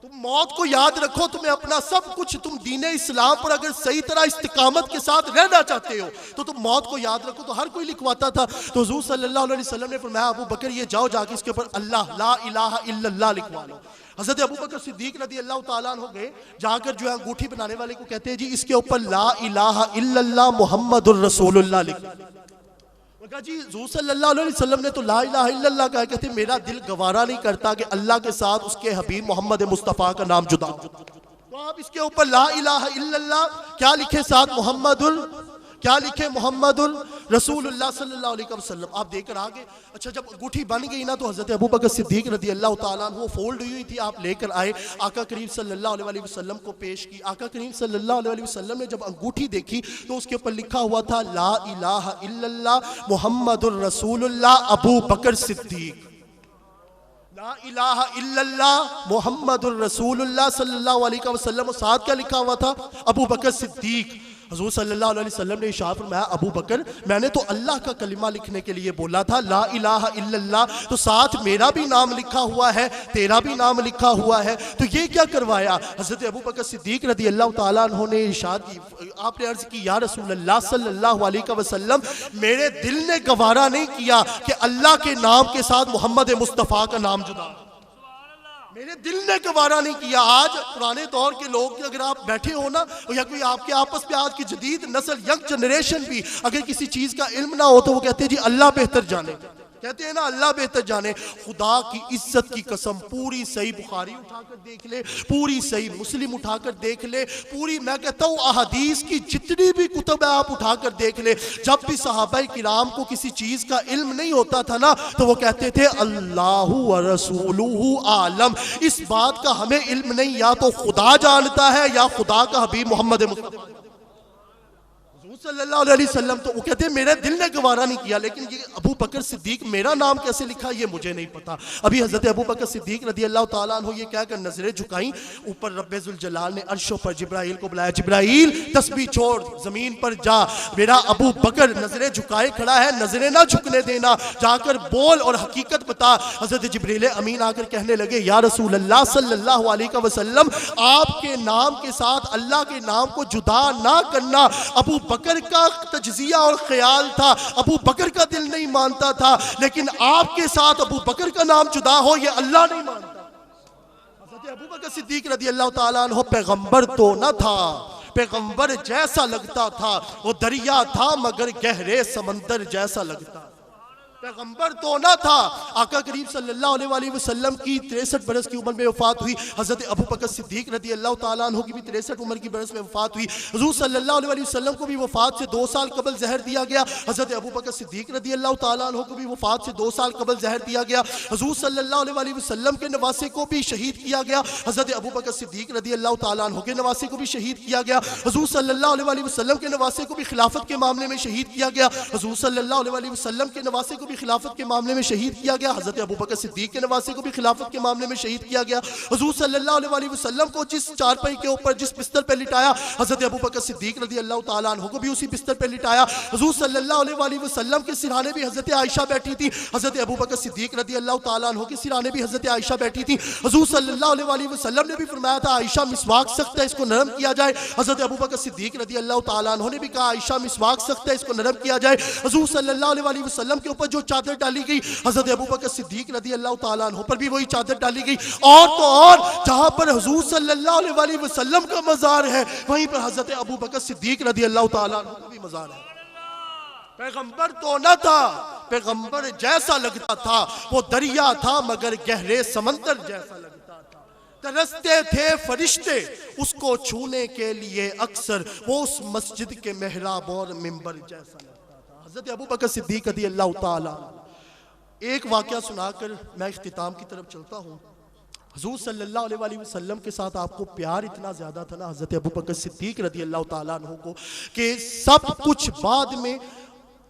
तो तुम मौत को याद रखो, तुम्हें अपना सब कुछ, तुम दीने इस्लाम पर अगर सही तरह इस्तिकामत के साथ रहना चाहते हो तो तुम मौत को याद रखो। तो हर कोई लिखवाता था। तो हुजूर सल्लल्लाहु अलैहि वसल्लम ने फरमाया, अबू बकर ये जाओ जाके इसके ऊपर अल्लाह ला इलाहा इल्लल्लाह लिखवा लो। हज़रत अबू बकर सिद्दीक रदी अल्लाह ताला अन्हु गए, जाकर जो है अंगूठी बनाने वाले को कहते हैं जी इसके ऊपर ला इलाहा इल्लल्लाह मुहम्मदुर रसूलुल्लाह लिख। कहा जी हुजूर सल्लल्लाहु अलैहि वसल्लम ने तो ला इलाहा इल्लल्लाह कहा। कहते मेरा दिल गवारा नहीं करता कि अल्लाह के साथ उसके हबीब मोहम्मद मुस्तफ़ा का नाम जुदा। तो आप इसके ऊपर ला इलाहा इल्लल्लाह क्या लिखे, साथ मोहम्मदुल क्या लिखे, मोहम्मदुल रसूलुल्लाह सल्लल्लाहु अलैहि वसल्लम। आप देखकर आगे। अच्छा जब अंगूठी बन गई ना तो हज़रत अबू बकर सिद्दीक रदी अल्लाह ताला अन्हु वो फोल्ड हुई थी, आप लेकर आए, आका करीम सल्लल्लाहु अलैहि वसल्लम को पेश की। आका करीम सल्लल्लाहु अलैहि वसल्लम ने जब अंगूठी देखी तो उसके ऊपर लिखा हुआ था ला इलाहा इल्लल्लाह मुहम्मदुर रसूलुल्लाह अबू बकर सिद्दीक। ला इलाहा इल्लल्लाह मुहम्मदुर रसूलुल्लाह सल्लल्लाहु अलैहि वसल्लम, साथ क्या लिखा हुआ था, अबू बकर सिद्दीक। हुजूर सल्लल्लाहु अलैहि वसल्लम ने इरशाद फरमाया, अबू बकर मैंने तो अल्लाह का कलिमा लिखने के लिए बोला था ला इलाहा इल्लल्लाह, तो साथ मेरा भी नाम लिखा हुआ है, तेरा भी नाम लिखा हुआ है, तो ये क्या करवाया। हज़रत अबू बकर सिद्दीक रदी अल्लाह ताला अन्हु ने इरशाद की, आपने अर्ज की या रसूल अल्लाह सल्लल्लाहु अलैहि वसल्लम मेरे दिल ने गवारा नहीं किया कि अल्लाह के नाम के साथ मोहम्मद मुस्तफ़ा का नाम जुदा, मेरे दिल ने गवारा नहीं किया। आज पुराने दौर के लोग अगर आप बैठे हो ना, या कोई आपके आपस में आज की जदीद नस्ल यंग जनरेशन भी अगर किसी चीज का इल्म ना हो तो वो कहते हैं जी अल्लाह बेहतर जाने, कहते हैं ना अल्लाह बेहतर जाने। खुदा की इज्जत की कसम, पूरी सही बुखारी उठाकर देख ले, पूरी सही मुस्लिम उठाकर देख ले, पूरी मैं कहता हूँ अहदीस की जितनी भी कुतुब है आप उठाकर देख ले। जब भी सहाबा किराम को किसी चीज का इल्म नहीं होता था ना तो वो कहते थे अल्लाहु व रसूलुहु आलम, इस बात का हमें इल्म नहीं, या तो खुदा जानता है या खुदा का हबीब मोहम्मद मुस्तफा सल्लल्लाहु अलैहि वसल्लम। तो वो कहते हैं मेरे दिल ने गवारा नहीं किया, लेकिन ये अबू बकर सिद्दीक मेरा नाम कैसे लिखा ये मुझे नहीं पता। अभी हजरत अबू बकर सिद्दीक रदी अल्लाह ताला अन्हु ये कहकर नजरें झुकाई, ऊपर रब्बे जुल जलाल ने अर्शों पर जिब्राइल को बुलाया, जिब्राइल तस्बीह छोड़ जमीन पर जा, मेरा अबू बकर नजरें झुकाए खड़ा है, नजरें ना झुकने देना, जाकर बोल और हकीकत बता। हजरत जिब्रील अमीन आकर कहने लगे या रसूल अल्लाह सल्लल्लाहु अलैहि वसल्लम आपके नाम के साथ अल्लाह के नाम को जुदा ना करना। अबू बकर का तज्जिया और ख्याल था, अबू बकर का दिल नहीं मानता था, लेकिन आपके साथ अबू बकर का नाम जुदा हो ये अल्लाह नहीं मानता। हज़रत अबू बकर सिद्दीक रदी अल्लाह ताला अन्हु पैगंबर तो न था, पैगंबर जैसा लगता था, वो दरिया था मगर गहरे समंदर जैसा लगता, पैगंबर तो ना था। आका करीम सल्लल्लाहु अलैहि वसल्लम की 63 बरस की उम्र में वफात हुई। हज़रत अबू बकर सिद्दीक रदी अल्लाह ताला अन्हु की भी 63 उम्र की बरस में वफात हुई। हुजूर सल्लल्लाहु अलैहि वसल्लम को भी वफात से 2 साल कबल जहर दिया गया। हज़रत अबू बकर सिद्दीक रदी अल्लाह ताला अन्हु को भी वफात से 2 साल कबल जहर दिया गया। हुजूर सल्लल्लाहु अलैहि वसल्लम के नवासे को भी शहीद किया गया। हज़रत अबू बकर सिद्दीक रदी अल्लाह ताला अन्हु के नवासे को भी शहीद किया गया। हुजूर सल्लल्लाहु अलैहि वसल्लम के नवासे को भी खिलाफत के मामले में शहीद किया गया। हुजूर सल्लल्लाहु अलैहि वसल्लम के नवासे को भी खिलाफत के मामले में शहीद किया गया। हज़रत अबू बकर सिद्दीक के नवासे को भी खिलाफत के मामले में शहीद किया गया। हुजूर सल्लल्लाहु अलैहि वसल्लम को जिस चारपाई के ऊपर जिस बिस्तर पर लिटाया, हज़रत अबू बकर सिद्दीक रदी अल्लाह ताला अन्हु को भी उसी बिस्तर पर लिटाया। हुजूर सल्लल्लाहु अलैहि वसल्लम के सिरहाने भी हज़रत आयशा बैठी थी। हज़रत अबू बकर सिद्दीक रदी अल्लाह ताला अन्हु के सिरहाने भी हज़रत आयशा बैठी थी। हुजूर सल्लल्लाहु अलैहि वसल्लम ने भी फरमाया था आयशा मिसवाक सख्त है इसको नरम किया जाए। हज़रत अबू बकर सिद्दीक रदी अल्लाह ताला अन्हु ने भी कहा आयशा मिसवाक सख्त है इसको नरम किया जाए। हुजूर सल्लल्लाहु अलैहि वसल्लम के ऊपर जो चादर डाली गई, हज़रत अबू बकर सिद्दीक रदी अल्लाह ताला अन्हु पर भी वही चादर डाली गई। और तो और जहां पर हुजूर सल्लल्लाहु अलैहि वसल्लम का मज़ार है वहीं पर हज़रत अबू बकर सिद्दीक रदी अल्लाह ताला अन्हु का भी मज़ार है। पैगंबर तो न था, पैगंबर जैसा लगता था, वो दरिया था मगर गहरे समंदर जैसा लगता था। तरसते थे फरिश्ते उसको छूने के लिए अक्सर, वो उस मस्जिद के मेहराब और मिंबर जैसा लगता था। हज़रत अबू बकर सिद्दीक रदी अल्लाह ताला। एक वाक़या सुनाकर मैं इख्तिताम की तरफ चलता हूँ। हुजूर सल्लल्लाहु अलैहि वसल्लम के साथ आपको प्यार इतना ज़्यादा था ना हज़रत अबू बकर सिद्दीक रदी अल्लाह ताला अन्हु को, कि सब कुछ बाद में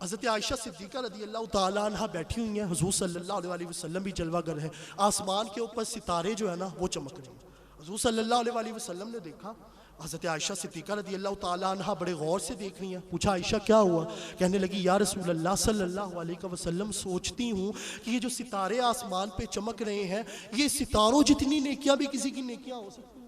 हज़रत आयशा सिद्दीक़ा रदी अल्लाह ताला अन्हा बैठी हुई हैं, हुजूर सल्लल्लाहु अलैहि वसल्लम भी जलवागर है, आसमान के ऊपर सितारे जो है ना वो चमक रहे हैं। हुजूर सल्लल्लाहु अलैहि वसल्लम ने देखा हज़रत आयशा सिद्दीक़ा रज़ी अल्लाह ताला अन्हा बड़े गौर से देख रही हैं। पूछा आयशा क्या हुआ? कहने लगी या रसूल अल्लाह सल्लल्लाहु अलैहि वसल्लम, सोचती हूँ कि ये जो सितारे आसमान पे चमक रहे हैं, ये सितारों जितनी नेकियां भी किसी की नेकियां हो सकती हैं,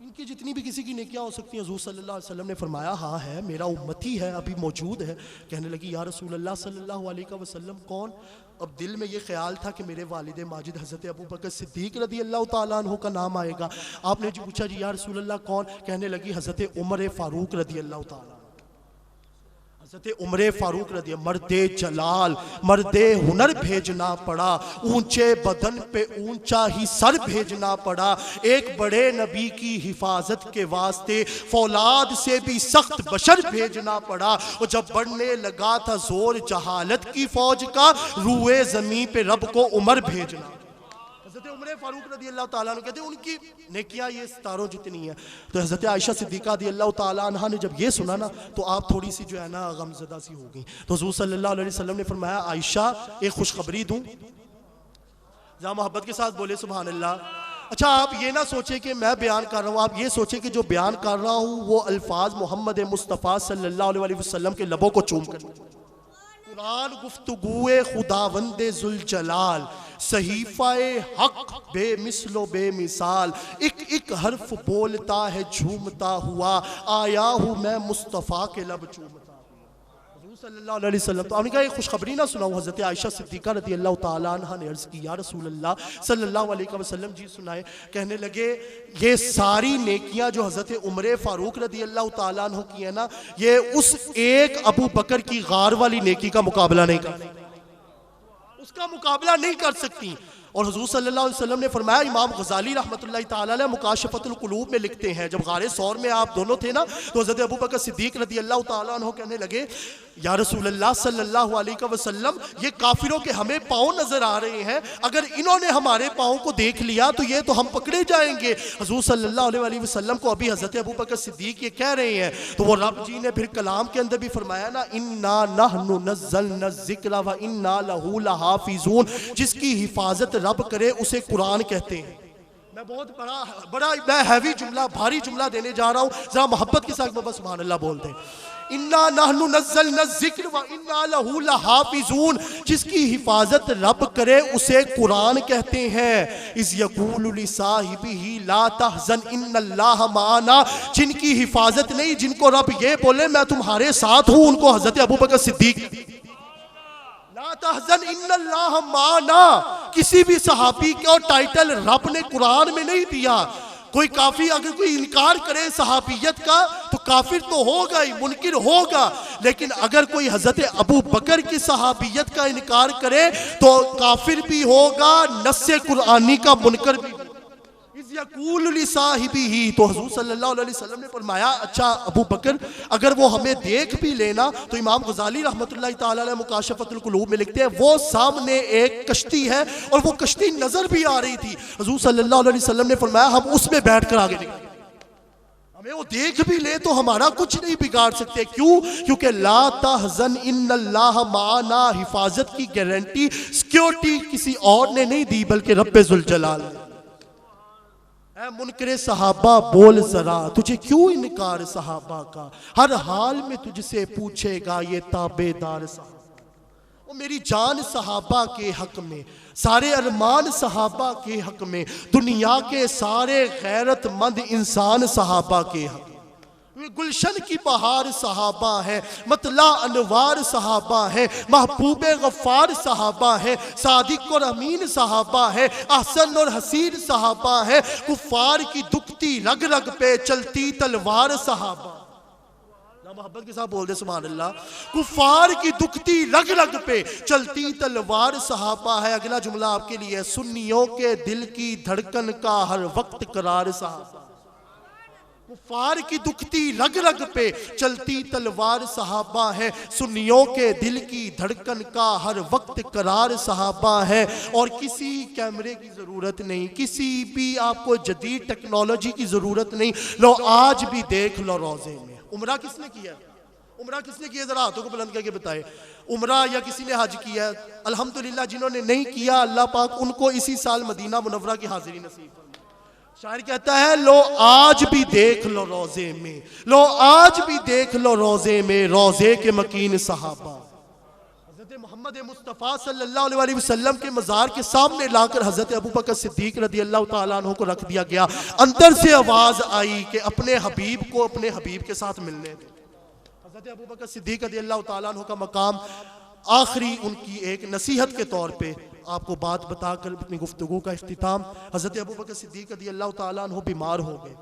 इनकी जितनी भी किसी की नेकियां हो सकती हैं। हुज़ूर सल्लल्लाहु अलैहि वसल्लम ने फरमाया हाँ है, मेरा उम्मती है, अभी मौजूद है। कहने लगी या रसूल अल्लाह सल्लल्लाहु अलैहि वसल्लम कौन? अब दिल में ये ख्याल था कि मेरे वालिद माजिद हज़रत अबू बकर सिद्दीक़ रज़ी अल्लाह ताला अन्हु का नाम आएगा। आपने जी पूछा जी या रसूल अल्लाह कौन? कहने लगी हज़रत उमर फ़ारूक रज़ी अल्लाह ताला। हज़रत उमर फ़ारूक रज़ी, मर्दे जलाल, मर्दे हुनर भेजना पड़ा, ऊंचे बदन पे ऊंचा ही सर भेजना पड़ा, एक बड़े नबी की हिफाजत के वास्ते फौलाद से भी सख्त बशर भेजना पड़ा। और जब बढ़ने लगा था जोर जहालत की फौज का, रूए ज़मीं पे रब को उमर भेजना। हज़रत उमर फ़ारूक रज़ी अल्लाह ताला अन्हु कहते हैं उनकी नेकियां ये सितारों जितनी है। तो हज़रत आयशा सिद्दीक़ा रज़ी अल्लाह ताला अन्हा ने जब ये सुना ना, तो आप थोड़ी सी जो है ना गमज़दा सी हो गई। तो हुज़ूर सल्लल्लाहु अलैहि वसल्लम ने फरमाया आयशा एक खुशखबरी दूं? जहाँ मोहब्बत के साथ बोले सुभान अल्लाह। अच्छा आप ये ना सोचे कि मैं बयान कर रहा हूँ, आप ये सोचे कि जो बयान कर रहा हूँ वो अल्फाज मोहम्मद मुस्तफ़ा सल्लल्लाहु अलैहि वसल्लम के लबों को चूम कर। कुरान गुफ्तगूए खुदावंदे जुल जलाल, सहीफ़ाए हक बेमिसलो बेमिसाल, एक एक हर्फ बोलता है झूमता हुआ, आया हूँ मैं मुस्तफ़ा के लब चूमता। सल्लल्लाहु अलैहि वसल्लम तो हमने कहा ये खुशखबरी ना सुनाऊं? हज़रत आयशा सिद्दीक़ा रज़ी अल्लाह ताला अन्हा ने अर्ज़ की या रसूल अल्लाह सल्लल्लाहु अलैहि वसल्लम जी सुनाए। कहने लगे ये सारी नेकियां जो हज़रत उमर फ़ारूक रज़ी अल्लाह ताला अन्हु की है ना, ये उस एक अबू बकर की गार वाली नेकी का मुकाबला नहीं कर सकती, उसका मुकाबला नहीं कर सकती। और हुज़ूर सल्लल्लाहु अलैहि वसल्लम ने फरमाया, इमाम गज़ाली रहमतुल्लाहि ताला अलैह मुकाशफ़तुल क़ुलूब में लिखते हैं, जब गारे सौर में आप दोनों थे ना, तो हज़रत अबू बकर सिद्दीक़ रज़ी अल्लाह ताला अन्हु कहने लगे या रसूल अल्लाह सल्लल्लाहु अलैहि वसल्लम, ये काफिरों के हमें पाँव नजर आ रहे हैं, अगर इन्होंने हमारे पाँव को देख लिया तो ये तो हम पकड़े जाएंगे। हुज़ूर सल्लल्लाहु अलैहि वसल्लम को अभी हज़रत अबू बकर सिद्दीक़ ये कह रहे हैं, तो वो रब जी ने फिर कलाम के अंदर भी फरमाया ना, इन्ना नहनु नज़्ज़लना ज़िक्र व इन्ना लहू लहाफ़िज़ून, जिसकी हिफाजत रब करे उसे कुरान कहते हैं। मैं बहुत बड़ा मैं हैवी जुमला, भारी जुमला देने जा रहा हूँ, जरा मोहब्बत के साथ में बस सुभान अल्लाह बोलते हैं। इन्ना नहनु नज़्ज़लना ज़िक्र व इन्ना लहू लहाफ़िज़ून, जिसकी हिफाजत रब करे उसे कुरान कहते हैं। इज़ यक़ूलु लिसाहिबिही ला तहज़न इन्नल्लाह माना, जिनकी हिफाजत नहीं, जिनको रब ये बोले मैं तुम्हारे साथ हूँ, उनको हज़रत अबू बकर सिद्दीक़ ला तहज़न इन्नल्लाह माना। किसी भी सहाबी को टाइटल रब ने कुरान में नहीं दिया। कोई काफी अगर कोई इनकार करे सहाबियत का तो काफिर तो होगा ही, मुनकिर होगा, लेकिन अगर कोई हजरत अबू बकर की सहाबियत का इनकार करे तो काफिर भी होगा, नस्से कुरानी का मुनकर भी। यक़ूलु लिसाहिबिही, तो हुज़ूर सल्लल्लाहु अलैहि वसल्लम ने फरमाया अच्छा अबू बकर अगर वो हमें देख भी लेना, तो इमाम गज़ाली रहमतुल्लाहि ताला अलैह मुकाशफ़तुल क़ुलूब में लिखते हैं वो सामने एक कश्ती है और वो कश्ती नजर भी आ रही थी। हुज़ूर सल्लल्लाहु अलैहि वसल्लम ने फरमाया हम उसमें बैठ कर आगे निकले, हमें वो देख भी ले तो हमारा कुछ नहीं बिगाड़ सकते। क्यों? क्योंकि ला तहज़न इन्नल्लाह माना, हिफाजत की गारंटी सिक्योरिटी किसी और ने नहीं दी बल्कि रब्बे ज़ुल जलाल ने। ऐ मुनकरे सहाबा बोल जरा, तुझे क्यों इनकार सहाबा का, हर हाल में तुझसे पूछेगा ये ताबेदार सहाबा। वो मेरी जान सहाबा के हक में, सारे अरमान सहाबा के हक में, दुनिया के सारे गैरतमंद इंसान सहाबा के हक में। गुलशन की बहार सहाबा है, मतला अनवार सहाबा है, महबूबे गफ्फार सहाबा है, सादिक और अमीन सहाबा है, अहसन और हसीन सहाबा है, कुफार की दुखती रग रग पे चलती तलवार सहाबा। मोहब्बत के साथ बोल दे सुभान अल्लाह। कुफार की दुखती रग रग पे चलती तलवार सहाबा है। अगला जुमला आपके लिए, सुन्नियों के दिल की धड़कन का हर वक्त करार सहाबा। कुफार की दुखती रग रग पे चलती तलवार सहाबा है, सुन्नियों के दिल की धड़कन का हर वक्त करार सहाबा है। और किसी कैमरे की जरूरत नहीं, किसी भी आपको जदीद टेक्नोलॉजी की जरूरत नहीं। लो आज भी देख लो रोजे में उम्रा किसने किया, उम्रा किसने किया, जरा हाथों को बुलंद करके बताए। उम्रा या किसी ने हज किया? अल्हम्दुलिल्लाह। जिन्होंने नहीं किया अल्लाह पाक उनको इसी साल मदीना मुनव्वरा की हाजिरी नसीब। शायर कहता है, लो आज भी देख लो रोजे में, लो आज भी देख लो रोजे में, रोजे के मकीन सहाबा। हजरत मोहम्मद मुस्तफ़ा सल्लल्लाहु अलैहि वसल्लम के मज़ार के सामने लाकर हजरत अबू बकर सिद्दीक रदी अल्लाह ताला अन्हु को रख दिया गया। अंदर से आवाज आई कि अपने हबीब को अपने हबीब के साथ मिलने दो। हजरत अबू बकर सिद्दीक रदी अल्लाह ताला अन्हु का मकाम आखिरी उनकी एक नसीहत के तौर पे आपको बात बताकर अपनी गुफ्तगू का इख्तिताम। हजरत अबू बकर सिद्दीक रदी अल्लाह ताला अन्हु बीमार हो गए।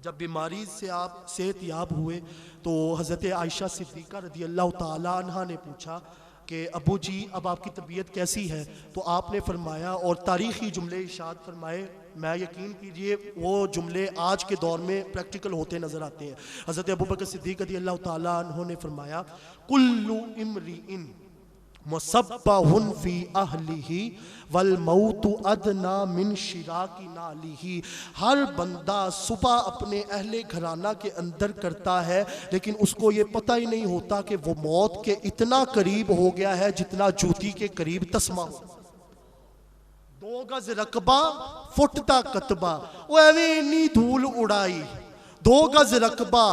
जब बीमारी से आप सेहत याब हुए तो हजरत आयशा सिद्दीका रदी अल्लाह ताला अन्हा ने पूछा कि अबू जी अब आपकी तबीयत कैसी है? तो आपने फरमाया और तारीख़ी जुमले इरशाद फरमाए, मैं यकीन कीजिए वो जुमले आज के दौर में प्रैक्टिकल होते नज़र आते हैं। हज़रत अबू बकर सिद्दीक़ रज़ी अल्लाह ताला अन्हु ने फरमाया, कुल्लु इम्रिइन मुसब्बहुन फी अहलिही वल मौतु अदना मिन शिराकी नालिही। हर बंदा सुबह अपने अहले घराना के अंदर करता है, लेकिन उसको ये पता ही नहीं होता कि वो मौत के इतना करीब हो गया है जितना जूती के करीब तस्मा हो। 2 गज रकबा फुटता कतबा, वो एवें इन्नी धूल उड़ाई। 2 गज रकबा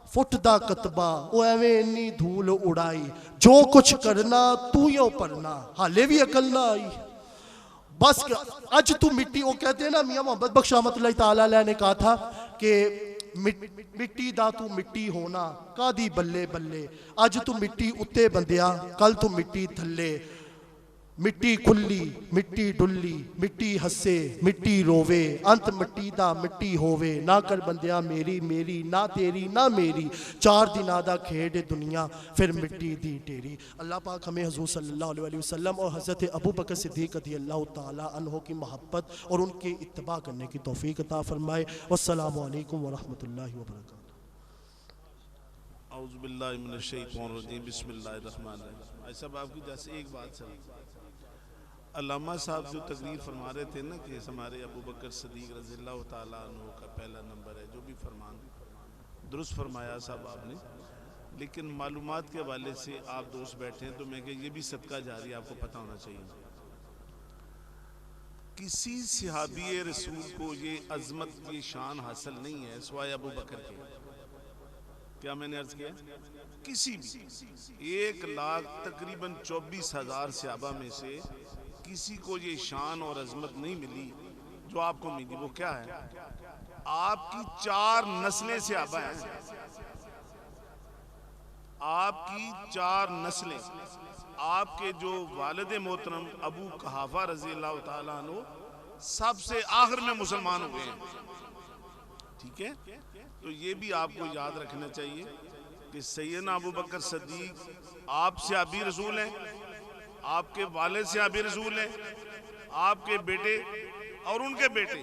फुटदा कतबा, वो एवें इन्नी धूल उड़ाई। जो कुछ करना तू यो पढ़ना, हाले भी अकल ना आई। बस अज तू मिट्टी, वो कहते हैं ना, मियां मोहम्मद बख्श रहमतुल्लाह ताला अलैह ने कहा था कि मिट्टी दा तू मिट्टी होना कादी बल्ले बल्ले। अज तू मिट्टी उत्ते बंदिया, कल तू मिट्टी थल्ले। मिट्टी खुली मिट्टी डुल्ली, मिट्टी हसे मिट्टी रोवे, अंत मिट्टी दा मिट्टी होवे। ना कर बंदिया मेरी मेरी, ना तेरी ना मेरी, 4 दिना दा खेड दुनिया फिर मिट्टी दी टेरी। अल्लाह पाक हमें हुज़ूर सल्लल्लाहु अलैहि वसल्लम और हज़रत अबू बकर सिद्दीक़ रज़ी अल्लाह ताला अन्हु की मोहब्बत और उनके इत्तबा करने की तौफ़ीक़ अता फ़रमाए। वस्सलामु अलैकुम व रहमतुल्लाहि व बरकातुहू। औज़ु बिल्लाहि मिनश शैतानिर रजीम, बिस्मिल्लाहिर रहमानिर रहीम। भाई साहब आपकी जैसे एक बात है, अल्लामा साहब जो तकरीर फरमा रहे थे ना कि हमारे अबू बकर सिद्दीक़ रज़ियल्लाहु ताला अन्हु का पहला नंबर है, जो भी फरमान दुरुस्त फरमाया साहब आपने। लेकिन मालूमात के हवाले से आप दोस्त बैठे हैं तो मैं कि ये भी सदका जारी आपको पता होना चाहिए। किसी सहाबी रसूल को ये अजमत की शान हासिल नहीं है सिवाय अबू बकर के। क्या मैंने अर्ज किया? किसी भी 1 लाख तकरीबन 24,000 सहाबा में से किसी को ये शान और अजमत नहीं मिली जो आपको मिली। वो क्या है? आपकी 4 नस्लें सहाबा हैं, आपकी 4 नस्लें। आपके जो वालिद मोहतरम अबू कहाफा रज़ी अल्लाह ताला अन्हु सबसे आखिर में मुसलमान हुए हैं, ठीक है? तो ये भी आपको याद रखना चाहिए कि सैयदना अबू बकर सिद्दीक आप सहाबी रसूल हैं, आपके वालिद सहाबी रसूल हैं, आपके बेटे और उनके बेटे,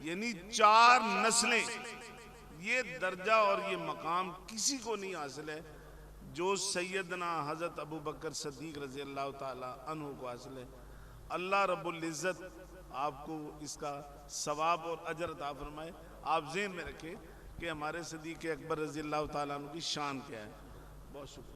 यानी 4 नस्लें। ये दर्जा और ये मकाम किसी को नहीं हासिल है जो सैयदना हज़रत अबू बकर सिद्दीक रज़ी अल्लाह ताला अन्हु को हासिल है। अल्लाह रब्बुल इज़्ज़त आपको इसका सवाब और अजर अता फरमाए। आप ज़हन में रखें कि हमारे सिद्दीक़ अकबर रज़ी अल्लाह ताला अन्हु की शान क्या है। बहुत शुक्रिया।